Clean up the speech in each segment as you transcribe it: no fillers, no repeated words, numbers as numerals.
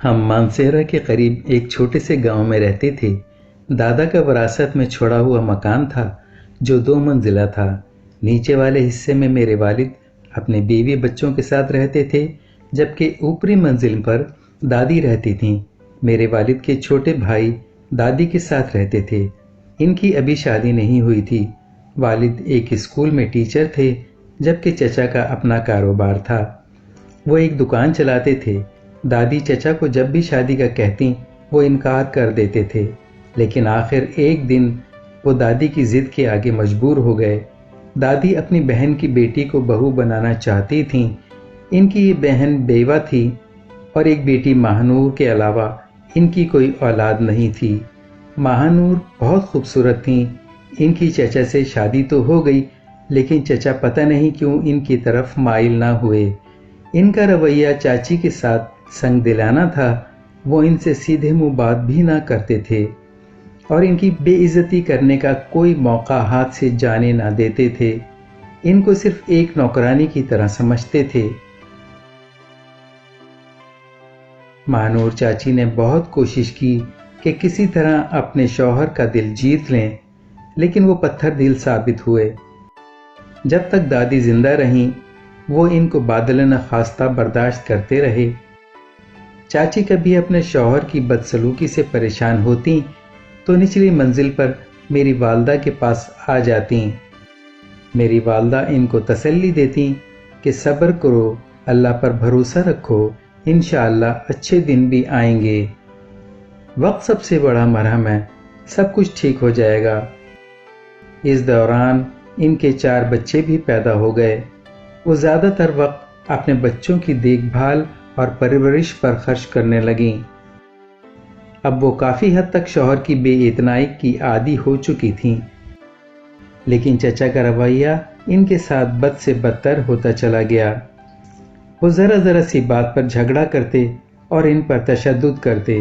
ہم مانسہرہ کے قریب ایک چھوٹے سے گاؤں میں رہتے تھے۔ دادا کا وراثت میں چھوڑا ہوا مکان تھا جو 2 منزلہ تھا۔ نیچے والے حصے میں میرے والد اپنے بیوی بچوں کے ساتھ رہتے تھے، جبکہ اوپری منزل پر دادی رہتی تھیں۔ میرے والد کے چھوٹے بھائی دادی کے ساتھ رہتے تھے۔ ان کی ابھی شادی نہیں ہوئی تھی۔ والد ایک اسکول میں ٹیچر تھے، جبکہ چچا کا اپنا کاروبار تھا۔ وہ ایک دکان چلاتے تھے۔ دادی چچا کو جب بھی شادی کا کہتی وہ انکار کر دیتے تھے، لیکن آخر ایک دن وہ دادی کی ضد کے آگے مجبور ہو گئے۔ دادی اپنی بہن کی بیٹی کو بہو بنانا چاہتی تھیں۔ ان کی یہ بہن بیوہ تھی اور ایک بیٹی ماہنور کے علاوہ ان کی کوئی اولاد نہیں تھی۔ ماہنور بہت خوبصورت تھیں۔ ان کی چچا سے شادی تو ہو گئی، لیکن چچا پتہ نہیں کیوں ان کی طرف مائل نہ ہوئے۔ ان کا رویہ چاچی کے ساتھ سنگ دلانہ تھا۔ وہ ان سے سیدھے منہ بات بھی نہ کرتے تھے اور ان کی بے عزتی کرنے کا کوئی موقع ہاتھ سے جانے نہ دیتے تھے۔ ان کو صرف ایک نوکرانی کی طرح سمجھتے تھے۔ ماہنور چاچی نے بہت کوشش کی کہ کسی طرح اپنے شوہر کا دل جیت لیں، لیکن وہ پتھر دل ثابت ہوئے۔ جب تک دادی زندہ رہیں، وہ ان کو بادل نخواستہ برداشت کرتے رہے۔ چاچی کبھی اپنے شوہر کی بدسلوکی سے پریشان ہوتی تو نچلی منزل پر میری والدہ کے پاس آ جاتی۔ میری والدہ ان کو تسلی دیتی کہ صبر کرو، اللہ پر بھروسہ رکھو، انشاءاللہ اچھے دن بھی آئیں گے۔ وقت سب سے بڑا مرہم ہے، سب کچھ ٹھیک ہو جائے گا۔ اس دوران ان کے 4 بچے بھی پیدا ہو گئے۔ وہ زیادہ تر وقت اپنے بچوں کی دیکھ بھال اور پرورش پر خرچ کرنے لگیں۔ اب وہ کافی حد تک شوہر کی بے اعتنائی کی عادی ہو چکی تھیں، لیکن چچا کا رویہ ان کے ساتھ بد سے بدتر ہوتا چلا گیا۔ وہ ذرا ذرا سی بات پر جھگڑا کرتے اور ان پر تشدد کرتے۔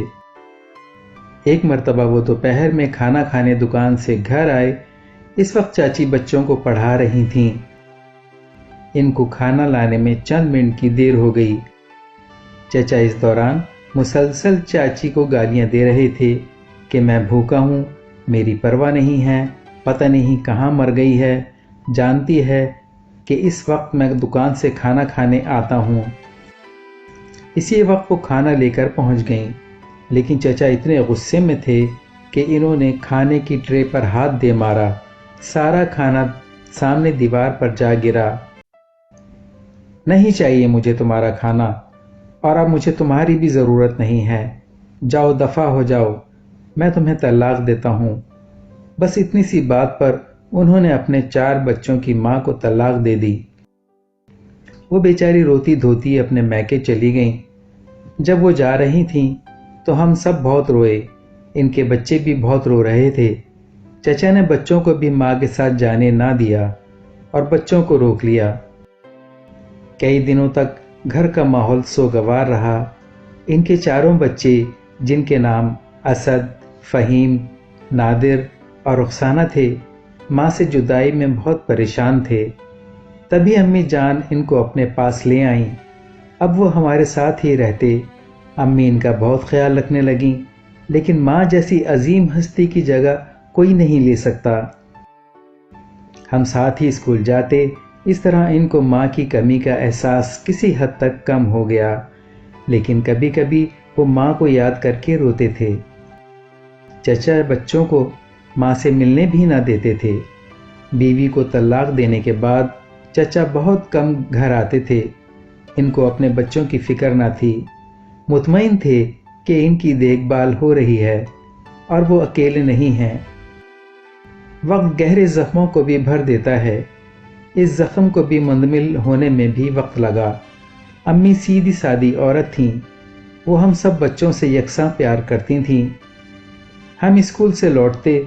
ایک مرتبہ وہ دوپہر میں کھانا کھانے دکان سے گھر آئے۔ اس وقت چاچی بچوں کو پڑھا رہی تھیں۔ ان کو کھانا لانے میں چند منٹ کی دیر ہو گئی۔ چچا اس دوران مسلسل چاچی کو گالیاں دے رہے تھے کہ میں بھوکا ہوں، میری پرواہ نہیں ہے، پتہ نہیں کہاں مر گئی ہے، جانتی ہے کہ اس وقت میں دکان سے کھانا کھانے آتا ہوں۔ اسی وقت وہ کھانا لے کر پہنچ گئیں، لیکن چچا اتنے غصے میں تھے کہ انہوں نے کھانے کی ٹرے پر ہاتھ دے مارا۔ سارا کھانا سامنے دیوار پر جا گرا۔ نہیں چاہیے مجھے تمہارا کھانا، اور اب مجھے تمہاری بھی ضرورت نہیں ہے، جاؤ دفع ہو جاؤ، میں تمہیں طلاق دیتا ہوں۔ بس اتنی سی بات پر انہوں نے اپنے 4 بچوں کی ماں کو طلاق دے دی۔ وہ بیچاری روتی دھوتی اپنے میکے چلی گئیں۔ جب وہ جا رہی تھیں تو ہم سب بہت روئے۔ ان کے بچے بھی بہت رو رہے تھے۔ چچا نے بچوں کو بھی ماں کے ساتھ جانے نہ دیا اور بچوں کو روک لیا۔ کئی دنوں تک گھر کا ماحول سوگوار رہا۔ ان کے 4 بچے، جن کے نام اسد، فہیم، نادر اور رخسانہ تھے، ماں سے جدائی میں بہت پریشان تھے۔ تبھی امی جان ان کو اپنے پاس لے آئیں۔ اب وہ ہمارے ساتھ ہی رہتے۔ امی ان کا بہت خیال رکھنے لگیں، لیکن ماں جیسی عظیم ہستی کی جگہ کوئی نہیں لے سکتا۔ ہم ساتھ ہی اسکول جاتے۔ اس طرح ان کو ماں کی کمی کا احساس کسی حد تک کم ہو گیا، لیکن کبھی کبھی وہ ماں کو یاد کر کے روتے تھے۔ چچا بچوں کو ماں سے ملنے بھی نہ دیتے تھے۔ بیوی کو طلاق دینے کے بعد چچا بہت کم گھر آتے تھے۔ ان کو اپنے بچوں کی فکر نہ تھی۔ مطمئن تھے کہ ان کی دیکھ بھال ہو رہی ہے اور وہ اکیلے نہیں ہیں۔ وقت گہرے زخموں کو بھی بھر دیتا ہے۔ اس زخم کو بھی مندمل ہونے میں بھی وقت لگا۔ امی سیدھی سادی عورت تھیں۔ وہ ہم سب بچوں سے یکساں پیار کرتی تھیں۔ ہم اسکول سے لوٹتے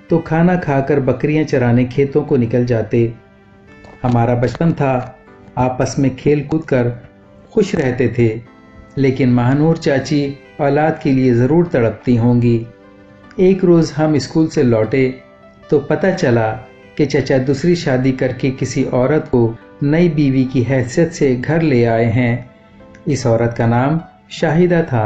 تو کھانا کھا کر بکریاں چرانے کھیتوں کو نکل جاتے۔ ہمارا بچپن تھا، آپس میں کھیل کود کر خوش رہتے تھے، لیکن ماہنور چاچی اولاد کے لیے ضرور تڑپتی ہوں گی۔ ایک روز ہم اسکول سے لوٹے تو پتہ چلا کہ چچا دوسری شادی کر کے کسی عورت کو نئی بیوی کی حیثیت سے گھر لے آئے ہیں۔ اس عورت کا نام شاہدہ تھا۔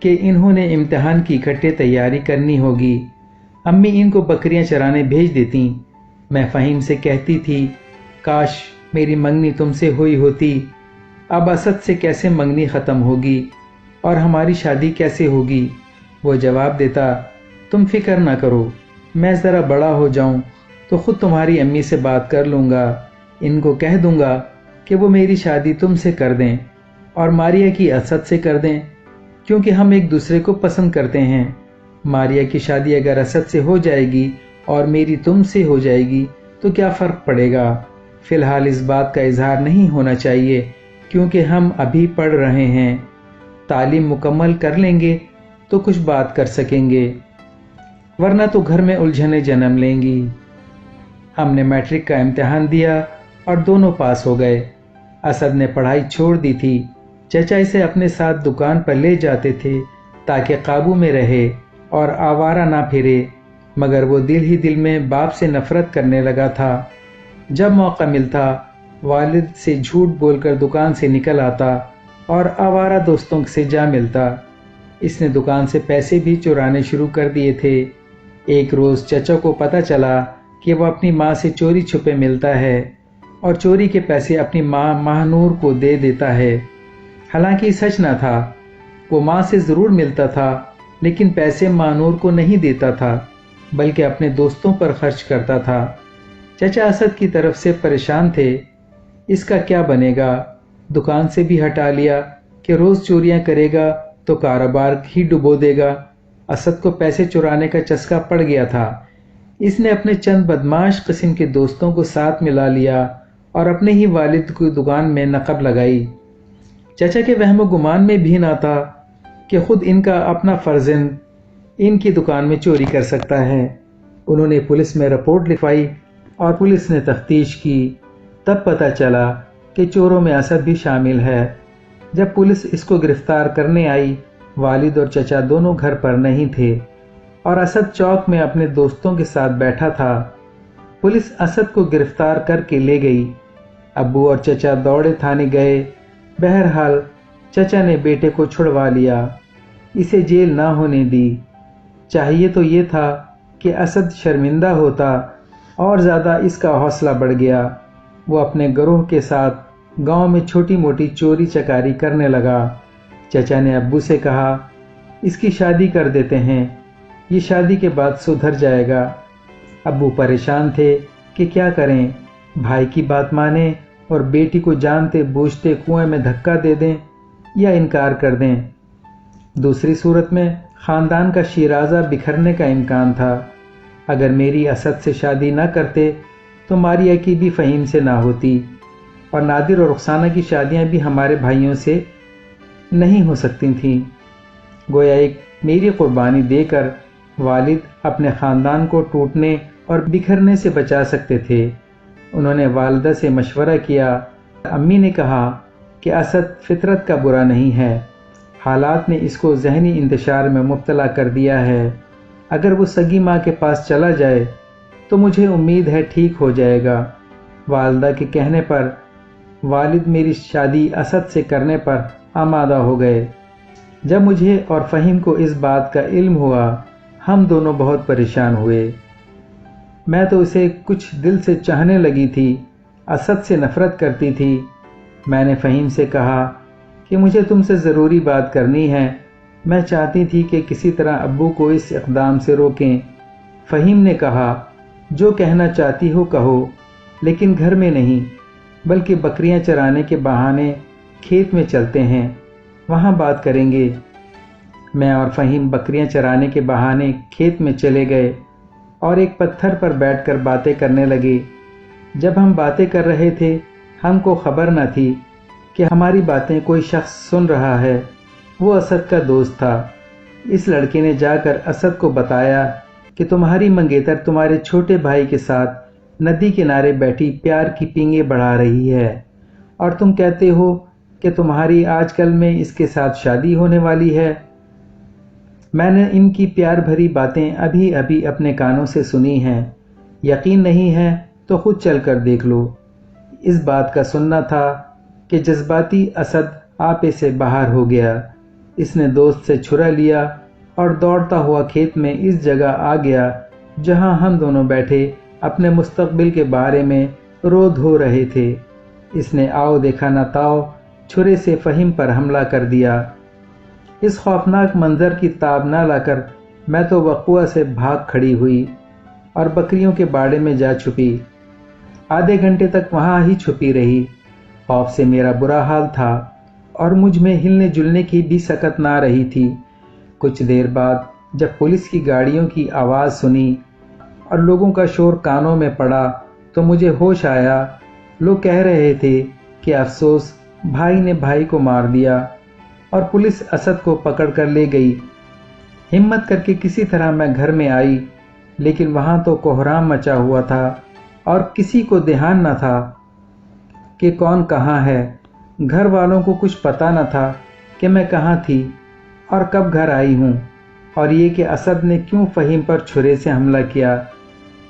کہ انہوں نے امتحان کی اکٹھے تیاری کرنی ہوگی۔ امی ان کو بکریاں چرانے بھیج دیتی۔ میں فہیم سے کہتی تھی کاش میری منگنی تم سے ہوئی ہوتی۔ اب اسد سے کیسے منگنی ختم ہوگی اور ہماری شادی کیسے ہوگی؟ وہ جواب دیتا تم فکر نہ کرو، میں ذرا بڑا ہو جاؤں تو خود تمہاری امی سے بات کر لوں گا، ان کو کہہ دوں گا کہ وہ میری شادی تم سے کر دیں اور ماریہ کی اسد سے کر دیں، کیونکہ ہم ایک دوسرے کو پسند کرتے ہیں۔ ماریہ کی شادی اگر اسد سے ہو جائے گی اور میری تم سے ہو جائے گی تو کیا فرق پڑے گا؟ فی الحال اس بات کا اظہار نہیں ہونا چاہیے کیونکہ ہم ابھی پڑھ رہے ہیں، تعلیم مکمل کر لیں گے تو کچھ بات کر سکیں گے، ورنہ تو گھر میں الجھنیں جنم لیں گی۔ ہم نے میٹرک کا امتحان دیا اور دونوں پاس ہو گئے۔ اسد نے پڑھائی چھوڑ دی تھی۔ چچا اسے اپنے ساتھ دکان پر لے جاتے تھے تاکہ قابو میں رہے اور آوارہ نہ پھرے، مگر وہ دل ہی دل میں باپ سے نفرت کرنے لگا تھا۔ جب موقع ملتا والد سے جھوٹ بول کر دکان سے نکل آتا اور آوارہ دوستوں سے جا ملتا۔ اس نے دکان سے پیسے بھی چرانے شروع کر دیے تھے۔ ایک روز چچا کو پتہ چلا کہ وہ اپنی ماں سے چوری چھپے ملتا ہے اور چوری کے پیسے اپنی ماں ماہنور کو دے دیتا ہے۔ حالانکہ سچ نہ تھا، وہ ماں سے ضرور ملتا تھا لیکن پیسے ماہنور کو نہیں دیتا تھا بلکہ اپنے دوستوں پر خرچ کرتا تھا۔ چچا اسد کی طرف سے پریشان تھے، اس کا کیا بنے گا؟ دکان سے بھی ہٹا لیا کہ روز چوریاں کرے گا تو کاروبار ہی ڈبو دے گا۔ اسد کو پیسے چرانے کا چسکا پڑ گیا تھا۔ اس نے اپنے چند بدماش قسم کے دوستوں کو ساتھ ملا لیا اور اپنے ہی والد کی دکان میں نقب لگائی۔ چچا کے وہم و گمان میں بھی نہ تھا کہ خود ان کا اپنا فرزند ان کی دکان میں چوری کر سکتا ہے۔ انہوں نے پولیس میں رپورٹ لکھوائی اور پولیس نے تفتیش کی، تب پتہ چلا کہ چوروں میں اسد بھی شامل ہے۔ جب پولیس اس کو گرفتار کرنے آئی، والد اور چچا دونوں گھر پر نہیں تھے اور اسد چوک میں اپنے دوستوں کے ساتھ بیٹھا تھا۔ پولیس اسد کو گرفتار کر کے لے گئی۔ ابو اور چچا دوڑے تھانے گئے۔ بہرحال چچا نے بیٹے کو چھڑوا لیا، اسے جیل نہ ہونے دی۔ چاہیے تو یہ تھا کہ اسد شرمندہ ہوتا اور زیادہ اس کا حوصلہ بڑھ گیا۔ وہ اپنے گروہ کے ساتھ گاؤں میں چھوٹی موٹی چوری چکاری کرنے لگا۔ چچا نے ابو سے کہا اس کی شادی کر دیتے ہیں، یہ شادی کے بعد سدھر جائے گا۔ ابو پریشان تھے کہ کیا کریں، بھائی کی بات مانیں اور بیٹی کو جانتے بوجھتے کنویں میں دھکا دے دیں یا انکار کر دیں۔ دوسری صورت میں خاندان کا شیرازہ بکھرنے کا امکان تھا۔ اگر میری اسد سے شادی نہ کرتے تو ماریہ کی بھی فہیم سے نہ ہوتی اور نادر اور رخسانہ کی شادیاں بھی ہمارے بھائیوں سے نہیں ہو سکتی تھیں۔ گویا ایک میری قربانی دے کر والد اپنے خاندان کو ٹوٹنے اور بکھرنے سے بچا سکتے تھے۔ انہوں نے والدہ سے مشورہ کیا۔ امی نے کہا کہ اسد فطرت کا برا نہیں ہے، حالات نے اس کو ذہنی انتشار میں مبتلا کر دیا ہے، اگر وہ سگی ماں کے پاس چلا جائے تو مجھے امید ہے ٹھیک ہو جائے گا۔ والدہ کے کہنے پر والد میری شادی اسد سے کرنے پر آمادہ ہو گئے۔ جب مجھے اور فہیم کو اس بات کا علم ہوا، ہم دونوں بہت پریشان ہوئے۔ میں تو اسے کچھ دل سے چاہنے لگی تھی، اسد سے نفرت کرتی تھی۔ میں نے فہیم سے کہا کہ مجھے تم سے ضروری بات کرنی ہے، میں چاہتی تھی کہ کسی طرح ابو کو اس اقدام سے روکیں۔ فہیم نے کہا جو کہنا چاہتی ہو کہو، لیکن گھر میں نہیں بلکہ بکریاں چرانے کے بہانے کھیت میں چلتے ہیں، وہاں بات کریں گے۔ میں اور فہیم بکریاں چرانے کے بہانے کھیت میں چلے گئے اور ایک پتھر پر بیٹھ کر باتیں کرنے لگے۔ جب ہم باتیں کر رہے تھے ہم کو خبر نہ تھی کہ ہماری باتیں کوئی شخص سن رہا ہے۔ وہ اسد کا دوست تھا۔ اس لڑکے نے جا کر اسد کو بتایا کہ تمہاری منگیتر تمہارے چھوٹے بھائی کے ساتھ ندی کنارے بیٹھی پیار کی پینگیں بڑھا رہی ہے اور تم کہتے ہو کہ تمہاری آج کل میں اس کے ساتھ شادی ہونے والی ہے۔ میں نے ان کی پیار بھری باتیں ابھی ابھی اپنے کانوں سے سنی ہیں، یقین نہیں ہے تو خود چل کر دیکھ لو۔ اس بات کا سننا تھا کہ جذباتی اسد آپے سے باہر ہو گیا۔ اس نے دوست سے چھرا لیا اور دوڑتا ہوا کھیت میں اس جگہ آ گیا جہاں ہم دونوں بیٹھے اپنے مستقبل کے بارے میں رو دھو رہے تھے۔ اس نے آؤ دیکھا نہ تاؤ چھرے سے فہیم پر حملہ کر دیا۔ اس خوفناک منظر کی تاب نہ لا کر میں تو وقوع سے بھاگ کھڑی ہوئی اور بکریوں کے باڑے میں جا چھپی۔ آدھے گھنٹے تک وہاں ہی چھپی رہی۔ خوف سے میرا برا حال تھا اور مجھ میں ہلنے جلنے کی بھی سکت نہ رہی تھی۔ کچھ دیر بعد جب پولیس کی گاڑیوں کی آواز سنی اور لوگوں کا شور کانوں میں پڑا تو مجھے ہوش آیا۔ لوگ کہہ رہے تھے کہ افسوس بھائی نے بھائی کو مار دیا اور پولیس اسد کو پکڑ کر لے گئی۔ ہمت کر کے کسی طرح میں گھر میں آئی، لیکن وہاں تو کوہرام مچا ہوا تھا اور کسی کو دھیان نہ تھا کہ کون کہاں ہے۔ گھر والوں کو کچھ پتہ نہ تھا کہ میں کہاں تھی اور کب گھر آئی ہوں، اور یہ کہ اسد نے کیوں فہیم پر چھرے سے حملہ کیا۔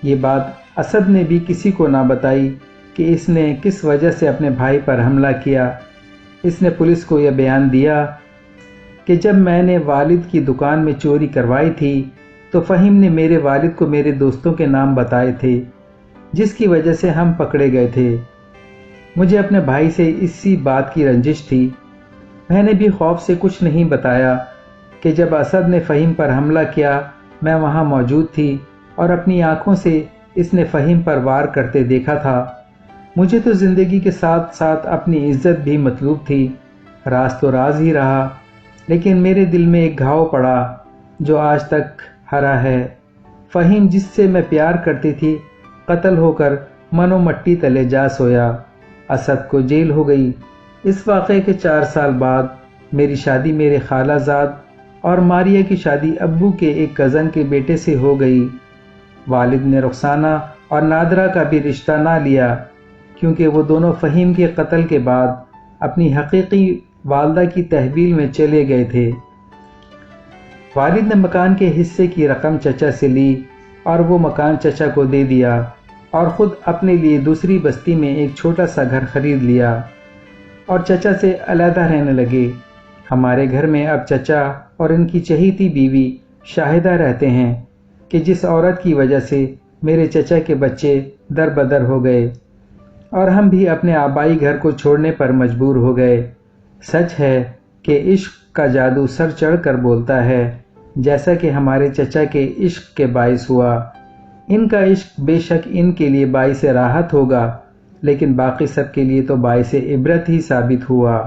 یہ بات اسد نے بھی کسی کو نہ بتائی کہ اس نے کس وجہ سے اپنے بھائی پر حملہ کیا۔ اس نے پولیس کو یہ بیان دیا کہ جب میں نے والد کی دکان میں چوری کروائی تھی تو فہیم نے میرے والد کو میرے دوستوں کے نام بتائے تھے، جس کی وجہ سے ہم پکڑے گئے تھے۔ مجھے اپنے بھائی سے اسی بات کی رنجش تھی۔ میں نے بھی خوف سے کچھ نہیں بتایا کہ جب اسد نے فہیم پر حملہ کیا میں وہاں موجود تھی اور اپنی آنکھوں سے اس نے فہیم پر وار کرتے دیکھا تھا۔ مجھے تو زندگی کے ساتھ ساتھ اپنی عزت بھی مطلوب تھی۔ راز تو راز ہی رہا، لیکن میرے دل میں ایک گھاؤ پڑا جو آج تک ہرا ہے۔ فہیم جس سے میں پیار کرتی تھی قتل ہو کر منو مٹی تلے جا سویا۔ اسد کو جیل ہو گئی۔ اس واقعے کے 4 سال بعد میری شادی میرے خالہ زاد اور ماریہ کی شادی ابو کے ایک کزن کے بیٹے سے ہو گئی۔ والد نے رخسانہ اور نادرہ کا بھی رشتہ نہ لیا کیونکہ وہ دونوں فہیم کے قتل کے بعد اپنی حقیقی والدہ کی تحویل میں چلے گئے تھے۔ والد نے مکان کے حصے کی رقم چچا سے لی اور وہ مکان چچا کو دے دیا اور خود اپنے لیے دوسری بستی میں ایک چھوٹا سا گھر خرید لیا اور چچا سے علیحدہ رہنے لگے۔ ہمارے گھر میں اب چچا اور ان کی چہیتی بیوی شاہدہ رہتے ہیں کہ جس عورت کی وجہ سے میرے چچا کے بچے در بدر ہو گئے اور ہم بھی اپنے آبائی گھر کو چھوڑنے پر مجبور ہو گئے۔ سچ ہے کہ عشق کا جادو سر چڑھ کر بولتا ہے، جیسا کہ ہمارے چچا کے عشق کے باعث ہوا۔ ان کا عشق بے شک ان کے لیے باعث راحت ہوگا، لیکن باقی سب کے لیے تو باعث عبرت ہی ثابت ہوا۔